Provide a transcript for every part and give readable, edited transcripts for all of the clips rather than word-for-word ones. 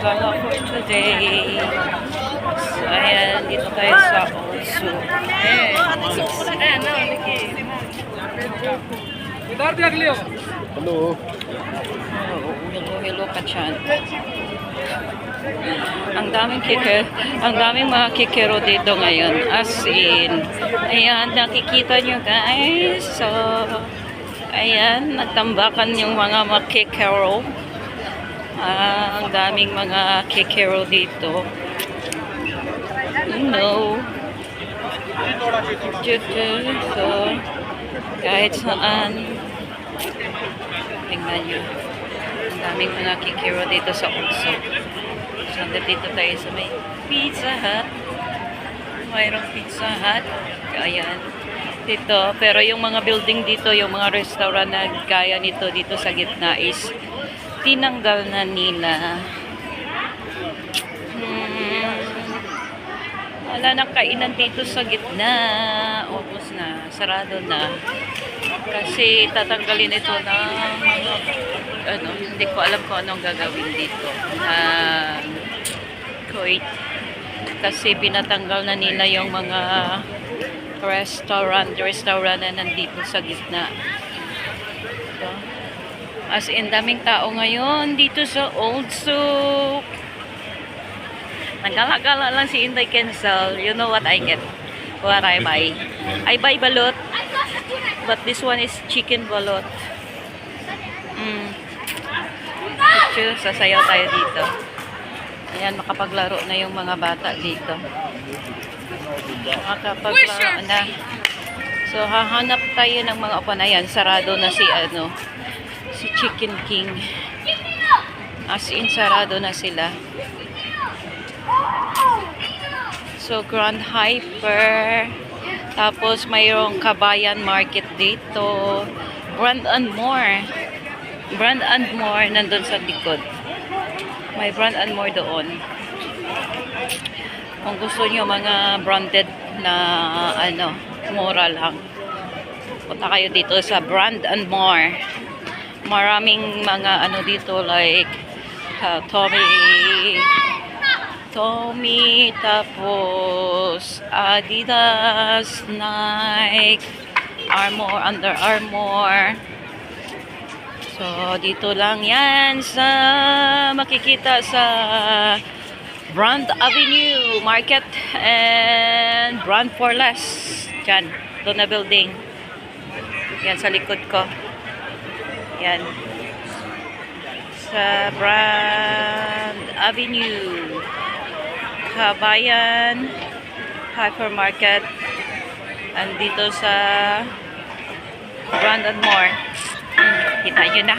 gala for today. So, ayan, dito tayo sa Osu. Hello. Hello ka dyan. Ang daming mga kikero dito ngayon. As in, ayan, nakikita nyo guys. So, ayan, nagtambakan yung mga makikero. Ang daming mga kikero dito. No. So, kahit saan, tingnan nyo. Ang daming mga kikero dito sa Osu. So, dito tayo sa may Pizza Hut. Mayroong Pizza Hut. Ayan. Dito. Pero yung mga building dito, yung mga restaurant na gaya nito dito sa gitna is tinanggal na nila. Wala nang kainan dito sa gitna. Ubus na. Sarado na. Kasi tatanggalin ito ng hindi ko alam kung anong gagawin dito. Kuwait. Kasi pinatanggal na nila yung mga restaurant na nandito sa gitna. So, as in, daming tao ngayon dito sa Old Souk. Nagala-gala lang si Inday Kensal. You know what I get? What I buy? I buy balot. But this one is chicken balot. Sasayaw tayo dito. Ayan, makapaglaro na yung mga bata dito. Makapaglaro na. So, hahanap tayo ng mga upan. Ayan, sarado na si Chicken King. As in, sarado na sila. So, Grand Hyper. Tapos, mayroong Kabayan Market dito. Brand and More. Brand and More nandun sa likod. May Brand and More doon. Kung gusto nyo mga branded na mura lang, punta kayo dito sa Brand and More. Maraming mga dito like Tommy, tapos Adidas, Nike, Under Armour. So, dito lang yan sa makikita sa Brand Avenue Market and Brand for Less. Diyan, doon na building. Yan sa likod ko. Yan. Sa Brand Avenue. Kabayan Hypermarket. And dito sa Brand and More. Kita nyo na.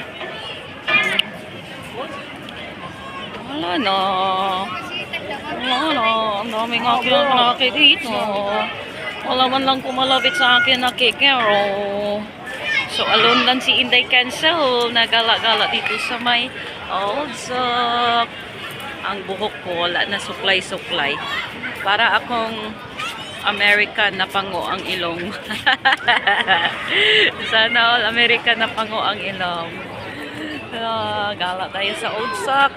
Wala na. Ang daming aking laki dito. Wala man lang kumalapit sa akin na kikero. So, alone lang si Inday Cancel. Nagala-gala dito sa may Old Souk. Ang buhok ko, wala na suklay-suklay. Para akong American na pango ang ilong. Sana all American na pango ang ilong. Gala tayo sa Old Souk.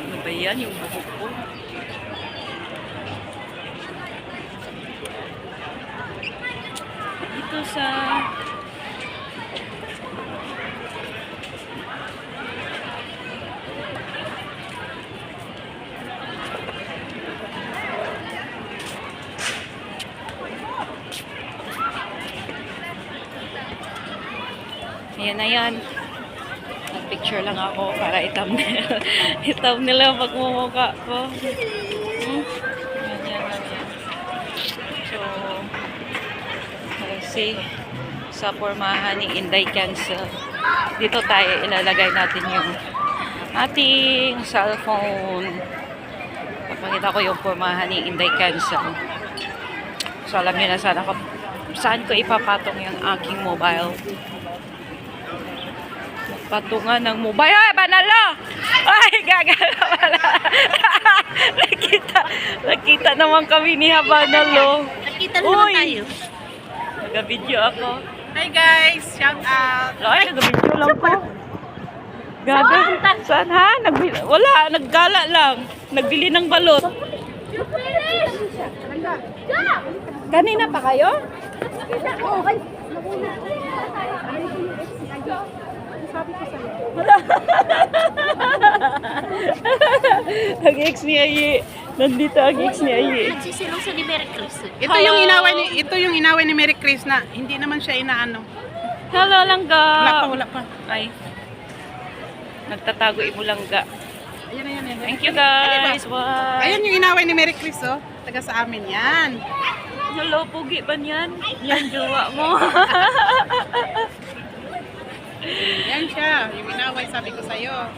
Ano ba yan yung buhok ko? Dito sa ayan na yan. Nag-picture lang ako para i-thumbnail. I-thumbnail lang pagmumukha ko. Yan. So, kasi sa pormahan ni Inday Cancel, dito tayo ilalagay natin yung ating cellphone. Papakita ko yung pormahan ni Inday Cancel. So, alam nyo na sana saan ko ipapatong yung aking mobile. Patungan ng mobile. Ay, banalo! Ay, gagala pala. nakita naman kami ni Habanalo. Nakita naman tayo. Nag-video ako. Hi guys, shout out. Ay, nag-video lang po. Gaga. Saan ha? Wala, naggala lang. Nagbili ng balot. Kanina pa kayo? Ang ex ni Ayi. Nandito ang ex ni Ayi. Nagsisilong sa ni Merry Chris. Ito yung inaway ni Mary Chris na hindi naman siya inaano. Hello, Langga. Wala pa. Ay. Nagtatago imo Langga. Ayan. Thank you guys. Bye. Ayan yung inaway ni Mary Chris, oh. Taga sa amin yan. Hello, pugi ba niyan? Yan, jowa mo. Yan siya, yung inaway sabi ko sa'yo.